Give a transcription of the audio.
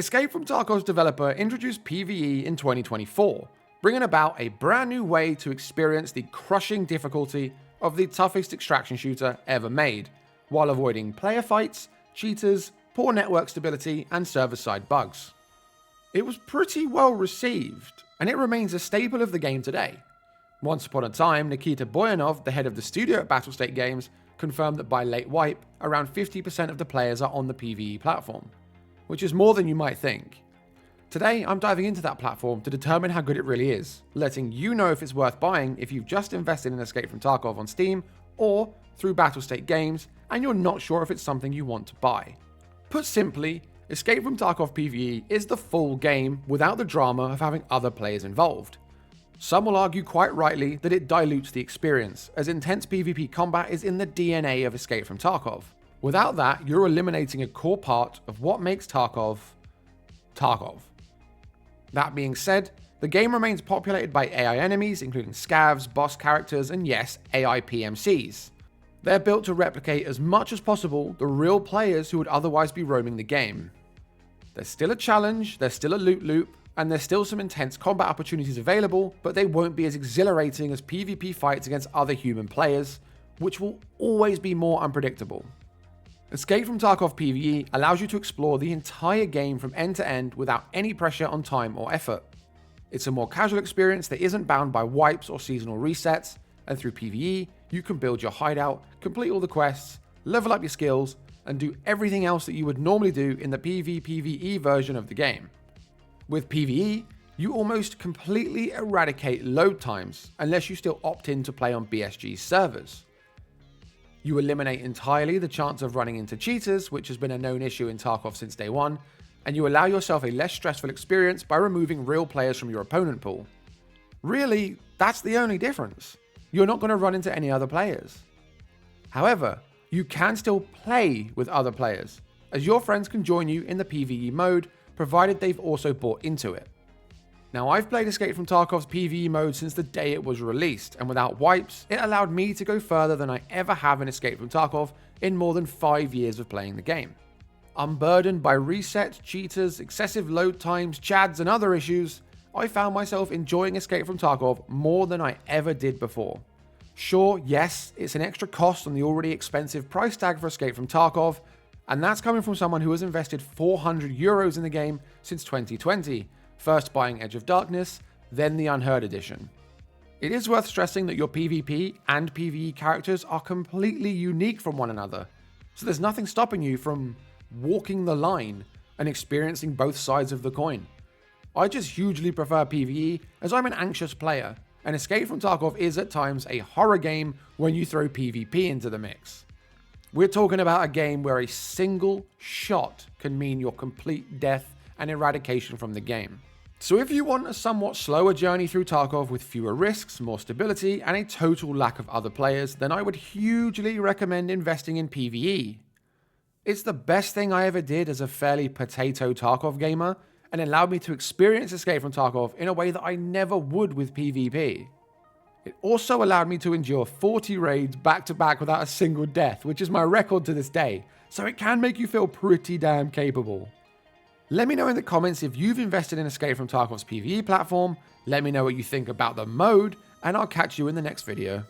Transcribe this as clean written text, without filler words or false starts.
Escape from Tarkov's developer introduced PvE in 2024, bringing about a brand new way to experience the crushing difficulty of the toughest extraction shooter ever made, while avoiding player fights, cheaters, poor network stability, and server-side bugs. It was pretty well received, and it remains a staple of the game today. Once upon a time, Nikita Boyanov, the head of the studio at Battlestate Games, confirmed that by late wipe, around 50% of the players are on the PvE platform, which is more than you might think. Today, I'm diving into that platform to determine how good it really is, letting you know if it's worth buying if you've just invested in Escape from Tarkov on Steam or through Battlestate Games and you're not sure if it's something you want to buy. Put simply, Escape from Tarkov PvE is the full game without the drama of having other players involved. Some will argue quite rightly that it dilutes the experience, as intense PvP combat is in the DNA of Escape from Tarkov. Without that, you're eliminating a core part of what makes Tarkov, Tarkov. That being said, the game remains populated by AI enemies, including scavs, boss characters, and yes, AI PMCs. They're built to replicate as much as possible the real players who would otherwise be roaming the game. There's still a challenge, there's still a loot loop, and there's still some intense combat opportunities available, but they won't be as exhilarating as PvP fights against other human players, which will always be more unpredictable. Escape from Tarkov PvE allows you to explore the entire game from end to end without any pressure on time or effort. It's a more casual experience that isn't bound by wipes or seasonal resets, and through PvE, you can build your hideout, complete all the quests, level up your skills, and do everything else that you would normally do in the PvE version of the game. With PvE, you almost completely eradicate load times unless you still opt in to play on BSG servers. You eliminate entirely the chance of running into cheaters, which has been a known issue in Tarkov since day one, and you allow yourself a less stressful experience by removing real players from your opponent pool. Really, that's the only difference. You're not going to run into any other players. However, you can still play with other players, as your friends can join you in the PvE mode, provided they've also bought into it. Now, I've played Escape from Tarkov's PvE mode since the day it was released, and without wipes, it allowed me to go further than I ever have in Escape from Tarkov in more than 5 years of playing the game. Unburdened by resets, cheaters, excessive load times, chads, and other issues, I found myself enjoying Escape from Tarkov more than I ever did before. Sure, yes, it's an extra cost on the already expensive price tag for Escape from Tarkov, and that's coming from someone who has invested €400 in the game since 2020, first buying Edge of Darkness, then the Unheard Edition. It is worth stressing that your PvP and PvE characters are completely unique from one another, so there's nothing stopping you from walking the line and experiencing both sides of the coin. I just hugely prefer PvE as I'm an anxious player, and Escape from Tarkov is at times a horror game when you throw PvP into the mix. We're talking about a game where a single shot can mean your complete death and eradication from the game. So if you want a somewhat slower journey through Tarkov with fewer risks, more stability, and a total lack of other players, then I would hugely recommend investing in PvE. It's the best thing I ever did as a fairly potato Tarkov gamer, and allowed me to experience Escape from Tarkov in a way that I never would with PvP. It also allowed me to endure 40 raids back to back without a single death, which is my record to this day, so it can make you feel pretty damn capable. Let me know in the comments if you've invested in Escape from Tarkov's PvE platform, let me know what you think about the mode, and I'll catch you in the next video.